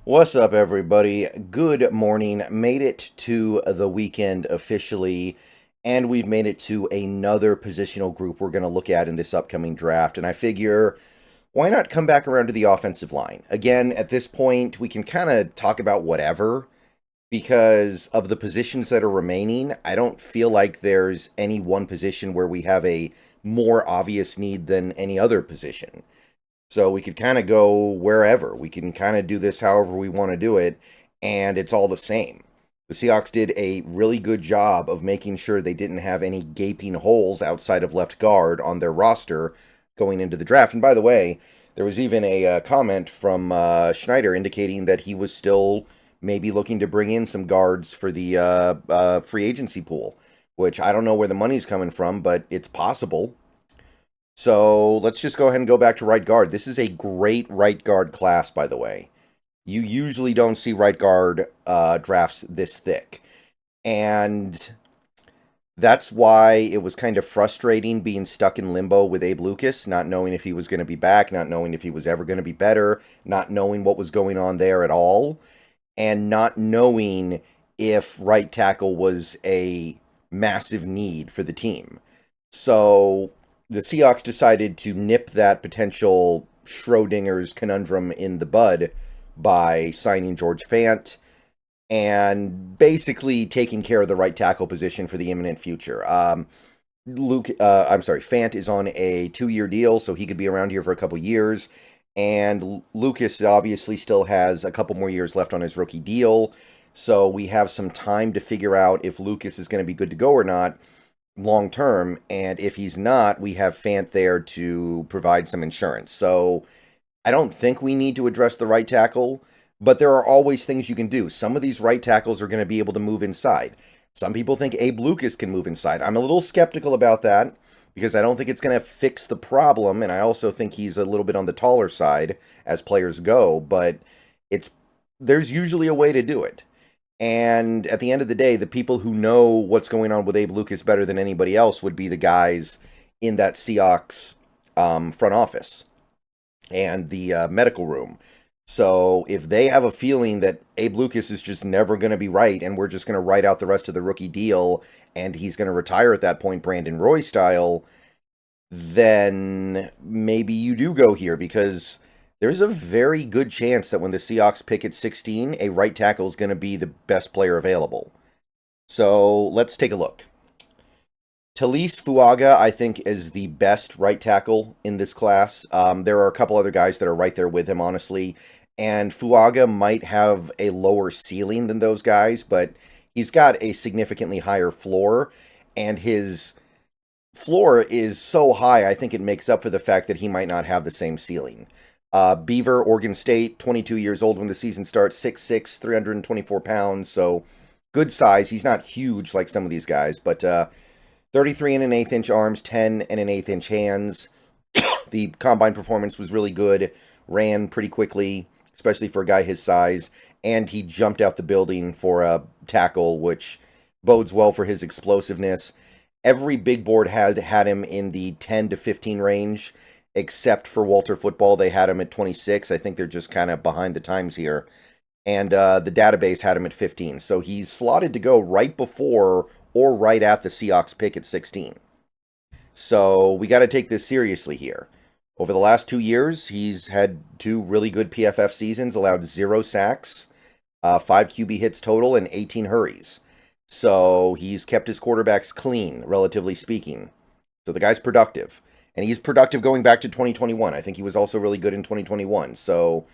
What's up, everybody? Good morning. Made it to the weekend officially, and we've made it to another positional group we're going to look at in this upcoming draft. And I figure, why not come back around to the offensive line? Again, at this point, we can kind of talk about whatever because of the positions that are remaining. I don't feel like there's any one position where we have a more obvious need than any other position. So we could kind of go wherever. We can kind of do this however we want to do it, and it's all the same. The Seahawks did a really good job of making sure they didn't have any gaping holes outside of left guard on their roster going into the draft. And by the way, there was even a comment from Schneider indicating that he was still maybe looking to bring in some guards for the free agency pool, which I don't know where the money's coming from, but it's possible. So let's just go ahead and go back to right guard. This is a great right guard class, by the way. You usually don't see right guard drafts this thick. And that's why it was kind of frustrating being stuck in limbo with Abe Lucas, not knowing if he was going to be back, not knowing if he was ever going to be better, not knowing what was going on there at all, and not knowing if right tackle was a massive need for the team. So the Seahawks decided to nip that potential Schrodinger's conundrum in the bud by signing George Fant and basically taking care of the right tackle position for the imminent future. Fant is on a 2-year deal, so he could be around here for a couple years. And Lucas obviously still has a couple more years left on his rookie deal, so we have some time to figure out if Lucas is going to be good to go or not long term, and if he's not, we have Fant there to provide some insurance. So I don't think we need to address the right tackle, but there are always things you can do. Some of these right tackles are going to be able to move inside. Some people think Abe Lucas can move inside. I'm a little skeptical about that because I don't think it's going to fix the problem, and I also think he's a little bit on the taller side as players go, but there's usually a way to do it. And at the end of the day, the people who know what's going on with Abe Lucas better than anybody else would be the guys in that Seahawks front office and the medical room. So if they have a feeling that Abe Lucas is just never going to be right and we're just going to write out the rest of the rookie deal and he's going to retire at that point, Brandon Roy style, then maybe you do go here because there's a very good chance that when the Seahawks pick at 16, a right tackle is going to be the best player available. So let's take a look. Taliese Fuaga, I think, is the best right tackle in this class. There are a couple other guys that are right there with him, honestly. And Fuaga might have a lower ceiling than those guys, but he's got a significantly higher floor. And his floor is so high, I think it makes up for the fact that he might not have the same ceiling. Beaver, Oregon State, 22 years old when the season starts, 6'6", 324 pounds, so good size. He's not huge like some of these guys, but 33 and an eighth inch arms, 10 and an eighth inch hands. The combine performance was really good, ran pretty quickly, especially for a guy his size, and he jumped out the building for a tackle, which bodes well for his explosiveness. Every big board had him in the 10 to 15 range, except for Walter Football. They had him at 26. I think they're just kind of behind the times here. And the database had him at 15. So he's slotted to go right before or right at the Seahawks pick at 16. So we got to take this seriously here. Over the last 2 years, he's had 2 really good PFF seasons, allowed 0 sacks, 5 QB hits total, and 18 hurries. So he's kept his quarterbacks clean, relatively speaking. So the guy's productive. And he's productive going back to 2021. I think he was also really good in 2021. So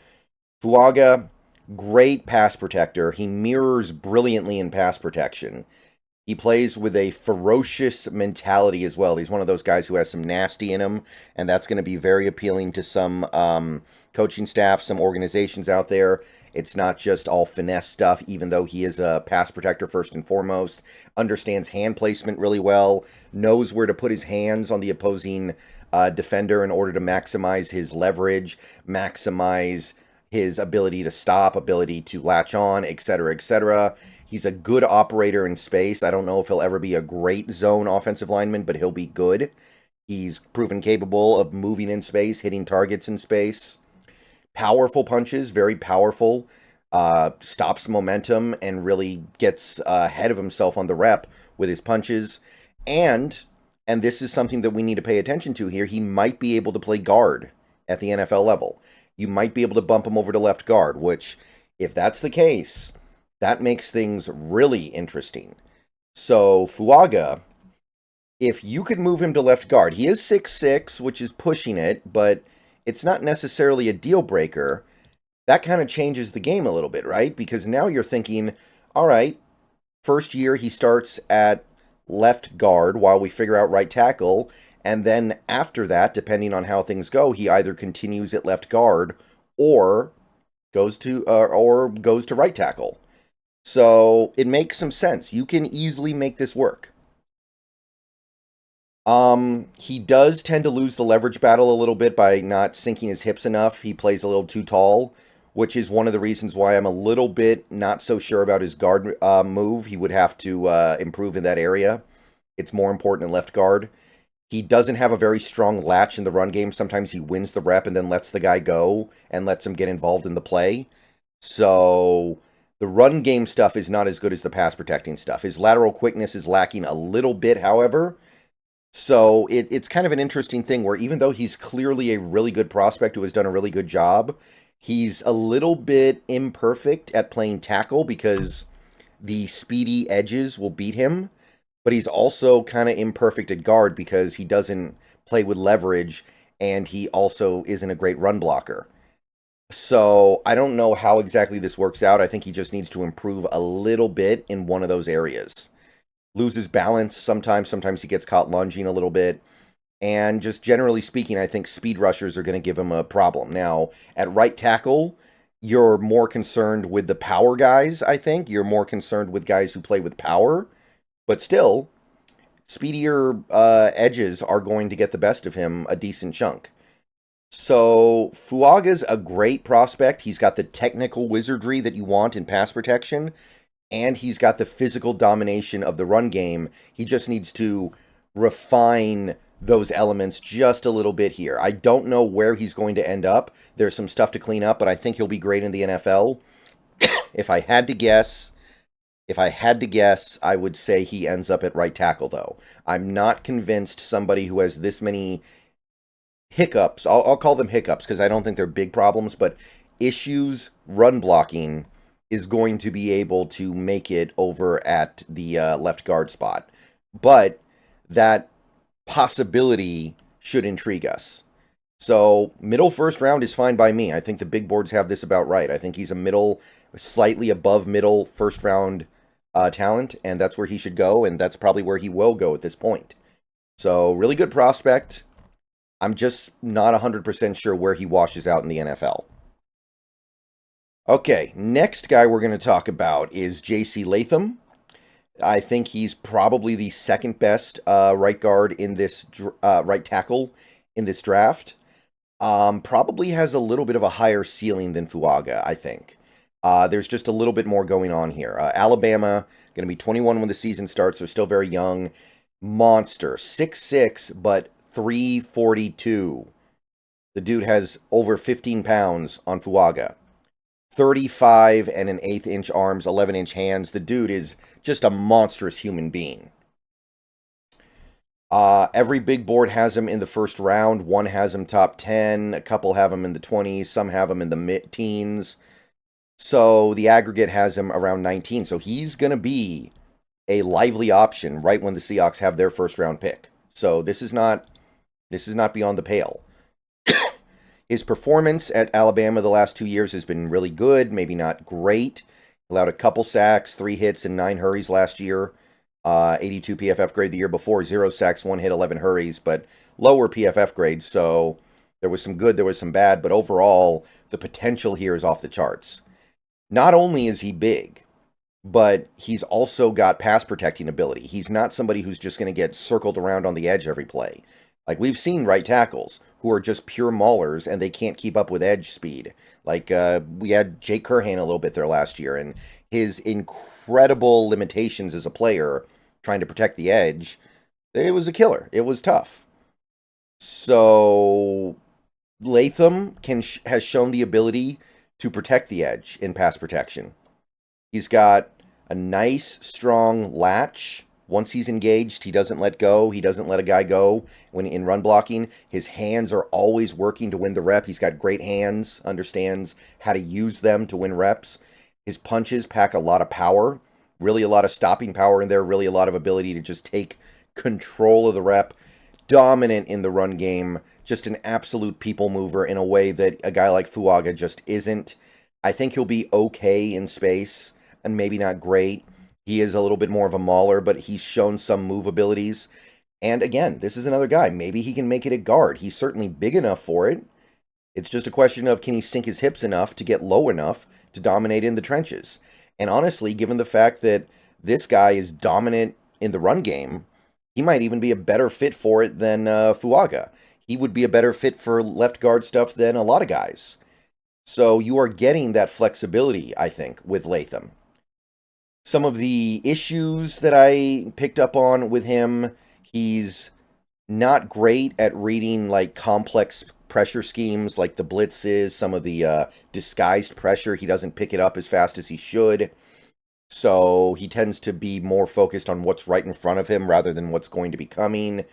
Fuaga, great pass protector. He mirrors brilliantly in pass protection. He plays with a ferocious mentality as well. He's one of those guys who has some nasty in him, and that's going to be very appealing to some coaching staff, some organizations out there. It's not just all finesse stuff, even though he is a pass protector first and foremost. Understands hand placement really well, knows where to put his hands on the opposing defender in order to maximize his leverage, maximize his ability to stop, ability to latch on, etc., etc. He's a good operator in space. I don't know if he'll ever be a great zone offensive lineman, but he'll be good. He's proven capable of moving in space, hitting targets in space. Powerful punches, very powerful. stops momentum and really gets ahead of himself on the rep with his punches. And this is something that we need to pay attention to here, he might be able to play guard at the NFL level. You might be able to bump him over to left guard, which, if that's the case, that makes things really interesting. So, Fuaga, if you could move him to left guard, he is 6'6", which is pushing it, but it's not necessarily a deal breaker. That kind of changes the game a little bit, right? Because now you're thinking, all right, first year he starts at left guard while we figure out right tackle, and then after that, depending on how things go, he either continues at left guard or goes to right tackle. So it makes some sense. You can easily make this work. He does tend to lose the leverage battle a little bit by not sinking his hips enough. He plays a little too tall, which is one of the reasons why I'm a little bit not so sure about his guard move. He would have to improve in that area. It's more important in left guard. He doesn't have a very strong latch in the run game. Sometimes he wins the rep and then lets the guy go and lets him get involved in the play. So the run game stuff is not as good as the pass protecting stuff. His lateral quickness is lacking a little bit, however. So it's kind of an interesting thing where even though he's clearly a really good prospect who has done a really good job, he's a little bit imperfect at playing tackle because the speedy edges will beat him. But he's also kind of imperfect at guard because he doesn't play with leverage and he also isn't a great run blocker. So I don't know how exactly this works out. I think he just needs to improve a little bit in one of those areas. Loses balance sometimes he gets caught lunging a little bit. And just generally speaking, I think speed rushers are going to give him a problem. Now, at right tackle, you're more concerned with the power guys, I think. You're more concerned with guys who play with power. But still, speedier edges are going to get the best of him a decent chunk. So, Fuaga's a great prospect. He's got the technical wizardry that you want in pass protection, and he's got the physical domination of the run game. He just needs to refine those elements just a little bit here. I don't know where he's going to end up. There's some stuff to clean up, but I think he'll be great in the NFL. If I had to guess, I would say he ends up at right tackle, though. I'm not convinced somebody who has this many hiccups, I'll call them hiccups because I don't think they're big problems, but issues run blocking is going to be able to make it over at the left guard spot. But that possibility should intrigue us. So middle first round is fine by me. I think the big boards have this about right. I think he's a middle, slightly above middle first round talent, and that's where he should go, and that's probably where he will go at this point. So really good prospect. I'm just not 100% sure where he washes out in the NFL. Okay, next guy we're going to talk about is J.C. Latham. I think he's probably the second best right guard in this right tackle in this draft. Probably has a little bit of a higher ceiling than Fuaga, I think. There's just a little bit more going on here. Alabama, going to be 21 when the season starts, so still very young. Monster, 6'6", but 342. The dude has over 15 pounds on Fuaga. 35 and an 1/8 inch arms, 11 inch hands. The dude is just a monstrous human being. Every big board has him in the first round. One has him top 10. A couple have him in the 20s. Some have him in the mid-teens. So the aggregate has him around 19. So he's going to be a lively option right when the Seahawks have their first round pick. So this is not beyond the pale. His performance at Alabama the last 2 years has been really good, maybe not great. Allowed a couple sacks, 3 hits, and 9 hurries last year. 82 PFF grade the year before, 0 sacks, 1 hit, 11 hurries, but lower PFF grades. So there was some good, there was some bad, but overall, the potential here is off the charts. Not only is he big, but he's also got pass protecting ability. He's not somebody who's just going to get circled around on the edge every play. Like we've seen right tackles who are just pure maulers and they can't keep up with edge speed. Like we had Jake Curhan a little bit there last year, and his incredible limitations as a player trying to protect the edge, it was a killer. It was tough. So Latham has shown the ability to protect the edge in pass protection. He's got a nice, strong latch. Once he's engaged, he doesn't let go. He doesn't let a guy go when in run blocking. His hands are always working to win the rep. He's got great hands, understands how to use them to win reps. His punches pack a lot of power, really a lot of stopping power in there, really a lot of ability to just take control of the rep. Dominant in the run game, just an absolute people mover in a way that a guy like Fuaga just isn't. I think he'll be okay in space, and maybe not great. He is a little bit more of a mauler, but he's shown some move abilities. And again, this is another guy. Maybe he can make it at guard. He's certainly big enough for it. It's just a question of, can he sink his hips enough to get low enough to dominate in the trenches? And honestly, given the fact that this guy is dominant in the run game, he might even be a better fit for it than Fuaga. He would be a better fit for left guard stuff than a lot of guys. So you are getting that flexibility, I think, with Latham. Some of the issues that I picked up on with him, he's not great at reading like complex pressure schemes like the blitzes, some of the disguised pressure. He doesn't pick it up as fast as he should. So he tends to be more focused on what's right in front of him rather than what's going to be coming.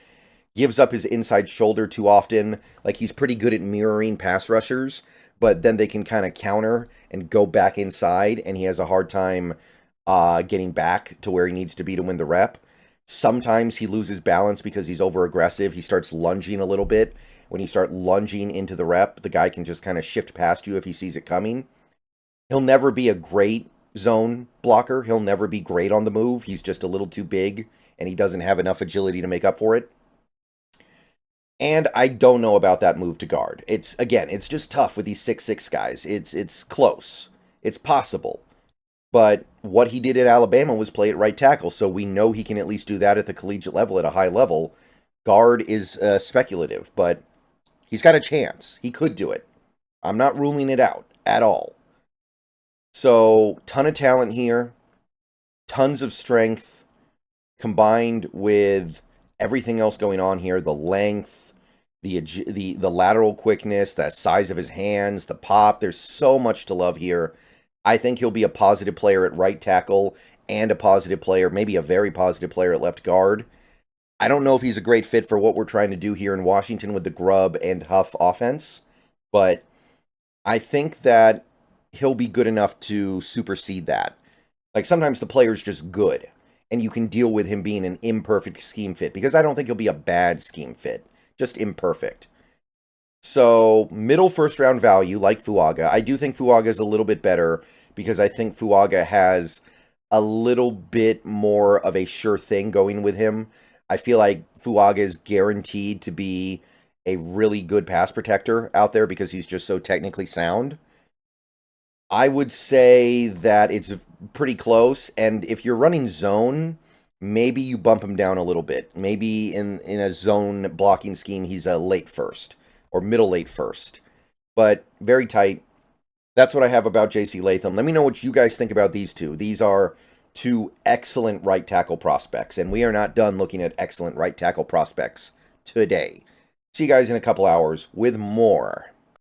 Gives up his inside shoulder too often. Like, he's pretty good at mirroring pass rushers, but then they can kind of counter and go back inside, and he has a hard time getting back to where he needs to be to win the rep. Sometimes he loses balance because he's over aggressive. He starts lunging a little bit. When you start lunging into the rep, the guy can just kind of shift past you if he sees it coming. He'll never be a great zone blocker. He'll never be great on the move. He's just a little too big, and he doesn't have enough agility to make up for it. And I don't know about that move to guard. It's just tough with these 6'6" guys. It's close. It's possible. But what he did at Alabama was play at right tackle, so we know he can at least do that at the collegiate level, at a high level. Guard is speculative, but he's got a chance. He could do it. I'm not ruling it out at all. So, ton of talent here. Tons of strength, combined with everything else going on here. The length, the lateral quickness, the size of his hands, the pop. There's so much to love here. I think he'll be a positive player at right tackle and a positive player, maybe a very positive player at left guard. I don't know if he's a great fit for what we're trying to do here in Washington with the Grubb and Huff offense, but I think that he'll be good enough to supersede that. Like, sometimes the player's just good, and you can deal with him being an imperfect scheme fit, because I don't think he'll be a bad scheme fit, just imperfect. So, middle first-round value, like Fuaga. I do think Fuaga is a little bit better, because I think Fuaga has a little bit more of a sure thing going with him. I feel like Fuaga is guaranteed to be a really good pass protector out there, because he's just so technically sound. I would say that it's pretty close, and if you're running zone, maybe you bump him down a little bit. Maybe in a zone blocking scheme, he's a late first, or middle late first. But very tight. That's what I have about J.C. Latham. Let me know what you guys think about these two. These are two excellent right tackle prospects, and we are not done looking at excellent right tackle prospects today. See you guys in a couple hours with more.